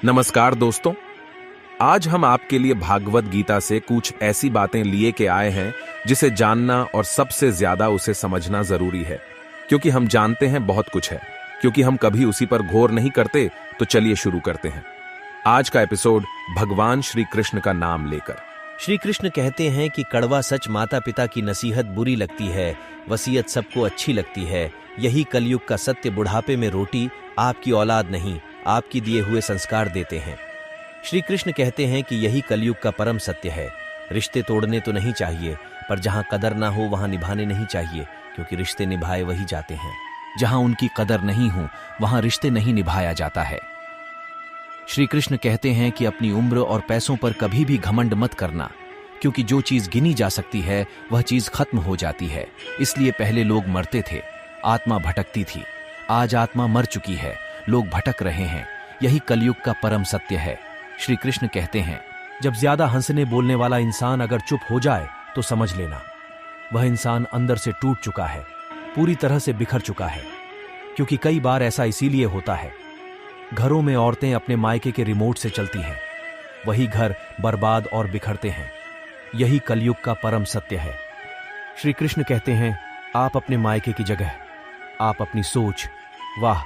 नमस्कार दोस्तों। आज हम आपके लिए भागवत गीता से कुछ ऐसी बातें लिए के आए हैं जिसे जानना और सबसे ज्यादा उसे समझना जरूरी है, क्योंकि हम जानते हैं बहुत कुछ है, क्योंकि हम कभी उसी पर गौर नहीं करते। तो चलिए शुरू करते हैं आज का एपिसोड भगवान श्री कृष्ण का नाम लेकर। श्री कृष्ण कहते हैं कि कड़वा सच माता पिता की नसीहत बुरी लगती है, वसीयत सबको अच्छी लगती है। यही कलयुग का सत्य, बुढ़ापे में रोटी आपकी औलाद नहीं, आपकी दिए हुए संस्कार देते हैं। श्री कृष्ण कहते हैं कि यही कलयुग का परम सत्य है। रिश्ते तोड़ने तो नहीं चाहिए, पर जहां कदर ना हो वहां निभाने नहीं चाहिए, क्योंकि रिश्ते निभाए वही जाते हैं। जहां उनकी कदर नहीं हो वहां रिश्ते नहीं निभाया जाता है। श्री कृष्ण कहते हैं कि अपनी उम्र और पैसों पर कभी भी घमंड मत करना, क्योंकि जो चीज गिनी जा सकती है वह चीज खत्म हो जाती है। इसलिए पहले लोग मरते थे, आत्मा भटकती थी। आज आत्मा मर चुकी है, लोग भटक रहे हैं। यही कलयुग का परम सत्य है। श्री कृष्ण कहते हैं, जब ज्यादा हंसने बोलने वाला इंसान अगर चुप हो जाए तो समझ लेना वह इंसान अंदर से टूट चुका है, पूरी तरह से बिखर चुका है। क्योंकि कई बार ऐसा इसीलिए होता है, घरों में औरतें अपने मायके के रिमोट से चलती हैं, वही घर बर्बाद और बिखरते हैं। यही कलयुग का परम सत्य है। श्री कृष्ण कहते हैं, आप अपने मायके की जगह, आप अपनी सोच, वाह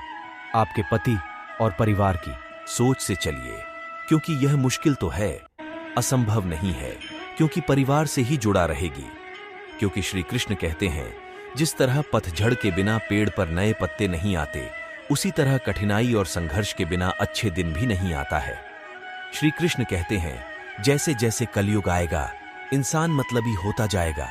आपके पति और परिवार की सोच से चलिए, क्योंकि यह मुश्किल तो है, असंभव नहीं है, क्योंकि परिवार से ही जुड़ा रहेगी। क्योंकि श्री कृष्ण कहते हैं, जिस तरह पतझड़ के बिना पेड़ पर नए पत्ते नहीं आते, उसी तरह कठिनाई और संघर्ष के बिना अच्छे दिन भी नहीं आता है। श्री कृष्ण कहते हैं, जैसे जैसे कलयुग आएगा इंसान मतलबी होता जाएगा।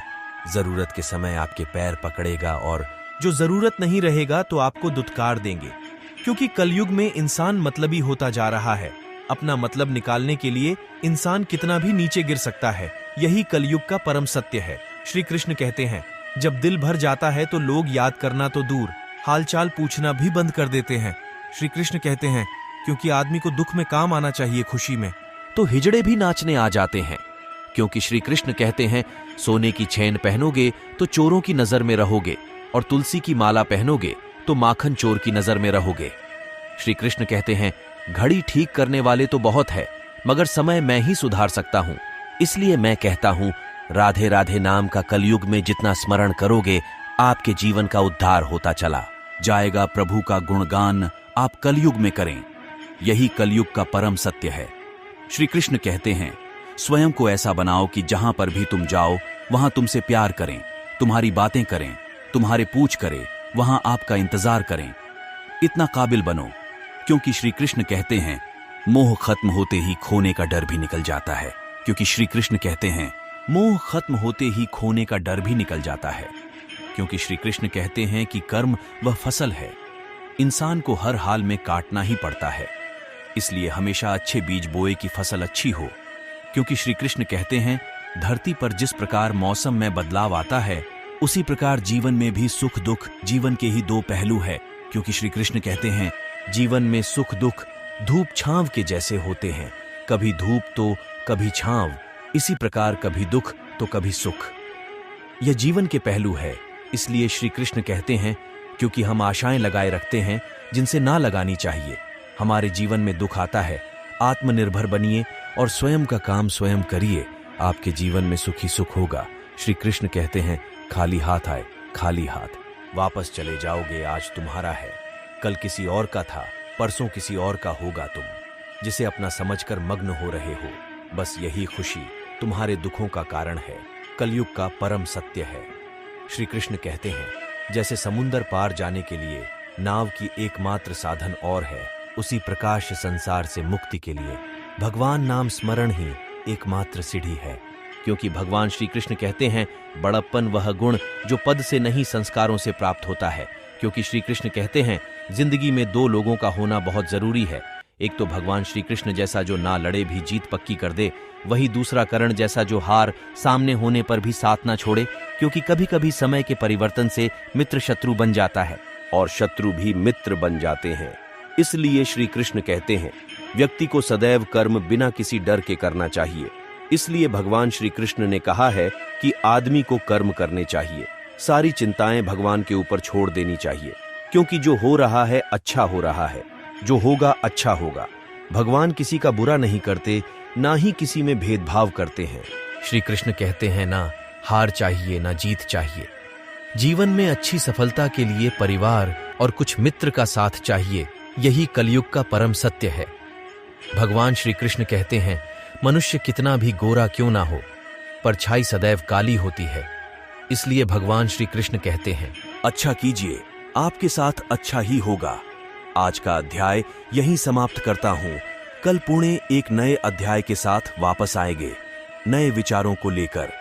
जरूरत के समय आपके पैर पकड़ेगा और जो जरूरत नहीं रहेगा तो आपको दुत्कार देंगे। क्योंकि कलयुग में इंसान मतलबी होता जा रहा है। अपना मतलब निकालने के लिए इंसान कितना भी नीचे गिर सकता है। यही कलयुग का परम सत्य है। श्री कृष्ण कहते हैं, जब दिल भर जाता है तो लोग याद करना तो दूर, हालचाल पूछना भी बंद कर देते हैं। श्री कृष्ण कहते हैं, क्योंकि आदमी को दुख में काम आना चाहिए, खुशी में तो हिजड़े भी नाचने आ जाते हैं। क्योंकि श्री कृष्ण कहते हैं, सोने की चेन पहनोगे तो चोरों की नजर में रहोगे, और तुलसी की माला पहनोगे तो माखन चोर की नजर में रहोगे। श्री कृष्ण कहते हैं, घड़ी ठीक करने वाले तो बहुत है, मगर समय मैं ही सुधार सकता हूं। इसलिए मैं कहता हूं, राधे राधे नाम का कलयुग में जितना स्मरण करोगे, आपके जीवन का उद्धार होता चला जाएगा। प्रभु का गुणगान आप कलयुग में करें, यही कलयुग का परम सत्य है। श्री कृष्ण कहते हैं, स्वयं को ऐसा बनाओ कि जहां पर भी तुम जाओ वहां तुमसे प्यार करें, तुम्हारी बातें करें, तुम्हारे पूछ करें, वहां आपका इंतजार करें। इतना काबिल बनो, क्योंकि श्री कृष्ण कहते हैं, मोह खत्म होते ही खोने का डर भी निकल जाता है। क्योंकि श्री कृष्ण कहते हैं, मोह खत्म होते ही खोने का डर भी निकल जाता है। क्योंकि श्री कृष्ण कहते हैं कि कर्म वह फसल है, इंसान को हर हाल में काटना ही पड़ता है। इसलिए हमेशा अच्छे बीज बोए कि फसल अच्छी हो। क्योंकि श्री कृष्ण कहते हैं, धरती पर जिस प्रकार मौसम में बदलाव आता है, उसी प्रकार जीवन में भी सुख दुख जीवन के ही दो पहलू है। क्योंकि श्री कृष्ण कहते हैं, जीवन में सुख दुख धूप छांव के जैसे होते हैं, कभी धूप तो कभी छांव, इसी प्रकार कभी दुख तो कभी सुख। यह जीवन के पहलू है। इसलिए श्री कृष्ण कहते हैं, क्योंकि हम आशाएं लगाए रखते हैं जिनसे ना लगानी चाहिए। हमारे जीवन में दुख आता है, आत्मनिर्भर बनिए और स्वयं का काम स्वयं करिए, आपके जीवन में सुखी सुख होगा। श्री कृष्ण कहते हैं, खाली हाथ आए खाली हाथ वापस चले जाओगे। आज तुम्हारा है, कल किसी और का था, परसों किसी और का होगा। तुम जिसे अपना समझकर मग्न हो रहे हो, बस यही खुशी तुम्हारे दुखों का कारण है। कलयुग का परम सत्य है। श्री कृष्ण कहते हैं, जैसे समुंदर पार जाने के लिए नाव की एकमात्र साधन और है, उसी प्रकाश संसार से मुक्ति के लिए भगवान नाम स्मरण ही एकमात्र सीढ़ी है। क्योंकि भगवान श्री कृष्ण कहते हैं, बड़प्पन वह गुण जो पद से नहीं संस्कारों से प्राप्त होता है। क्योंकि श्री कृष्ण कहते हैं, जिंदगी में दो लोगों का होना बहुत जरूरी है। एक तो भगवान श्री कृष्ण जैसा जो ना लड़े भी जीत पक्की कर दे, वही दूसरा कर्ण जैसा जो हार सामने होने पर भी साथ ना छोड़े। क्योंकि कभी कभी समय के परिवर्तन से मित्र शत्रु बन जाता है और शत्रु भी मित्र बन जाते हैं। इसलिए श्री कृष्ण कहते हैं, व्यक्ति को सदैव कर्म बिना किसी डर के करना चाहिए। इसलिए भगवान श्री कृष्ण ने कहा है कि आदमी को कर्म करने चाहिए, सारी चिंताएं भगवान के ऊपर छोड़ देनी चाहिए। क्योंकि जो हो रहा है अच्छा हो रहा है, जो होगा अच्छा होगा। भगवान किसी का बुरा नहीं करते, ना ही किसी में भेदभाव करते हैं। श्री कृष्ण कहते हैं ना हार चाहिए ना जीत चाहिए। जीवन में अच्छी सफलता के लिए परिवार और कुछ मित्र का साथ चाहिए, यही कलयुग का परम सत्य है। भगवान श्री कृष्ण कहते हैं मनुष्य कितना भी गोरा क्यों ना हो, परछाई सदैव काली होती है। इसलिए भगवान श्री कृष्ण कहते हैं अच्छा कीजिए, आपके साथ अच्छा ही होगा। आज का अध्याय यहीं समाप्त करता हूँ। कल पुणे एक नए अध्याय के साथ वापस आएंगे, नए विचारों को लेकर।